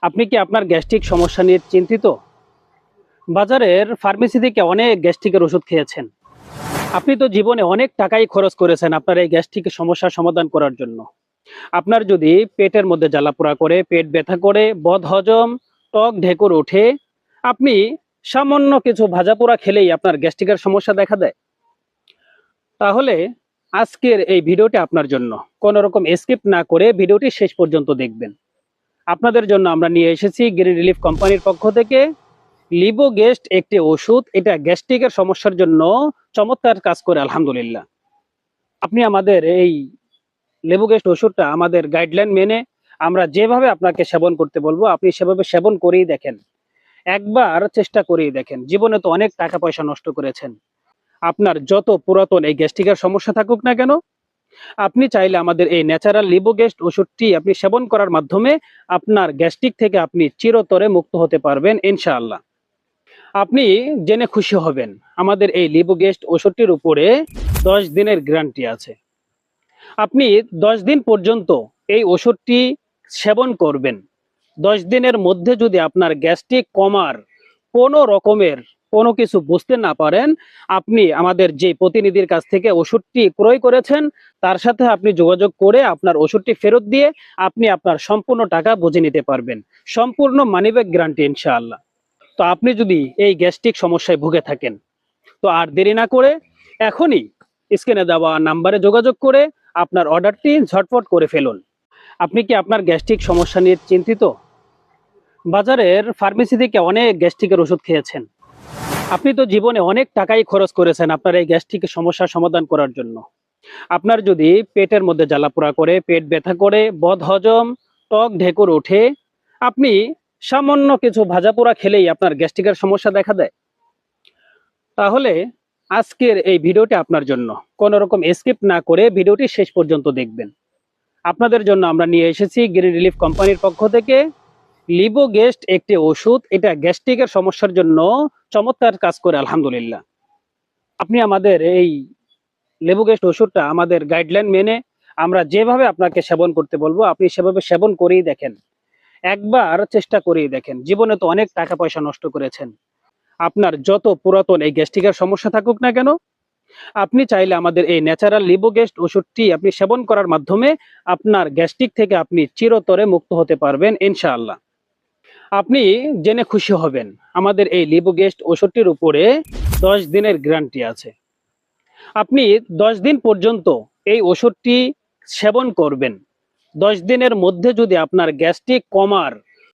আপনি কি আপনার গ্যাস্ট্রিক সমস্যা নিয়ে চিন্তিত? বাজারের ফার্মেসি থেকে অনেক গ্যাস্ট্রিকের ওষুধ খেয়েছেন। আপনি তো জীবনে অনেক টাকাই খরচ করেছেন আপনার এই গ্যাস্ট্রিকের সমস্যার সমাধান করার জন্য। আপনার যদি পেটের মধ্যে জ্বালাপোড়া করে, পেট ব্যথা করে, বদহজম, টক ঢেকুর ওঠে, আপনি সামান্য কিছু ভাজাপোড়া খেলেই আপনার গ্যাস্ট্রিকের সমস্যা দেখা দেয়, তাহলে আজকের এই ভিডিওটি আপনার জন্য। কোনো রকম স্কিপ না করে ভিডিওটি শেষ পর্যন্ত দেখবেন। আপনাদের জন্য আমরা নিয়ে এসেছি গ্রিন রিলিফ কোম্পানির পক্ষ থেকে লিবোগেস্ট একটি ওষুধ। এটা গ্যাস্ট্রিকের সমস্যার জন্য চমৎকার কাজ করে আলহামদুলিল্লাহ। আপনি আমাদের এই লিবোগেস্ট ওষুধটা আমাদের গাইডলাইন মেনে আমরা যেভাবে আপনাকে সেবন করতে বলবো আপনি সেভাবে সেবন করেই দেখেন। একবার চেষ্টা করেই দেখেন। জীবনে তো অনেক টাকা পয়সা নষ্ট করেছেন। আপনার যত পুরাতন এই গ্যাস্ট্রিকের সমস্যা থাকুক না কেন, আপনি চাইলে আমাদের এই ন্যাচারাল লিবোগেস্ট ওষুধটি আপনি সেবন করার মাধ্যমে আপনার গ্যাস্ট্রিক থেকে আপনি চিরতরে মুক্ত হতে পারবেন ইনশাআল্লাহ। আপনি জেনে খুশি হবেন, আমাদের এই লিবোগেস্ট ওষুধটির উপরে 10 দিনের গ্যারান্টি আছে। আপনি 10 দিন পর্যন্ত এই ওষুধটি সেবন করবেন। 10 দিনের মধ্যে যদি আপনার গ্যাস্ট্রিক কমার কোনো রকমের কোনো কিছু বুঝতে না পারেন, আপনি আমাদের যে প্রতিনিধির কাছ থেকে ওষুধটি ক্রয় করেছেন তার সাথে আপনি যোগাযোগ করে আপনার ওষুধটি ফেরত দিয়ে আপনি আপনার সম্পূর্ণ টাকা বুঝে নিতে পারবেন। সম্পূর্ণ মানিব্যাক গ্যারান্টি ইনশাআল্লাহ। তো আপনি যদি এই গ্যাস্ট্রিক সমস্যায় ভুগে থাকেন, তো আর দেরি না করে এখনই স্ক্রিনে দেওয়া নাম্বারে যোগাযোগ করে আপনার অর্ডারটি ঝটপট করে ফেলুন। আপনি কি আপনার গ্যাস্ট্রিক সমস্যা নিয়ে চিন্তিত? বাজারের ফার্মেসি থেকে অনেক গ্যাস্ট্রিকের ওষুধ খেয়েছেন। আপনি তো জীবনে অনেক টাকাই খরচ করেছেন আপনার এই গ্যাস্ট্রিকের সমস্যার সমাধান করার জন্য। আপনার যদি পেটের মধ্যে জ্বালাপোড়া করে, পেট ব্যথা করে, বদহজম, টক ঢেকুর ওঠে, আপনি সামান্য কিছু ভাজাপোড়া খেলেই আপনার গ্যাস্ট্রিকের সমস্যা দেখা দেয়, তাহলে আজকের এই ভিডিওটি আপনার জন্য। কোনো রকম স্কিপ না করে ভিডিওটি শেষ পর্যন্ত দেখবেন। আপনাদের জন্য আমরা নিয়ে এসেছি গ্রিন রিলিফ কোম্পানির পক্ষ থেকে লিবোগেস্ট একটি ওষুধ। এটা গ্যাস্ট্রিকের সমস্যার জন্য চমৎকার কাজ করে আলহামদুলিল্লাহ। আপনি আমাদের এই লিবোগেস্ট ওষুধটা আমাদের গাইডলাইন মেনে আমরা যেভাবে আপনাকে সেবন করতে বলবো আপনি সেভাবে সেবন করেই দেখেন। একবার চেষ্টা করেই দেখেন। জীবনে তো অনেক টাকা পয়সা নষ্ট করেছেন। আপনার যত পুরাতন এই গ্যাস্ট্রিকের সমস্যা থাকুক না কেন, আপনি চাইলে আমাদের এই ন্যাচারাল লিবোগেস্ট ওষুধটি আপনি সেবন করার মাধ্যমে আপনার গ্যাস্ট্রিক থেকে আপনি চিরতরে মুক্ত হতে পারবেন ইনশাআল্লাহ। আপনি জেনে খুশি হবেন, আমাদের এই লিবোগেস্ট ওষুধটির উপরে 10 দিনের গ্যারান্টি আছে। আপনি 10 দিন পর্যন্ত এই ওষুধটি সেবন করবেন। 10 দিনের মধ্যে যদি আপনার গ্যাস্ট্রিক কমার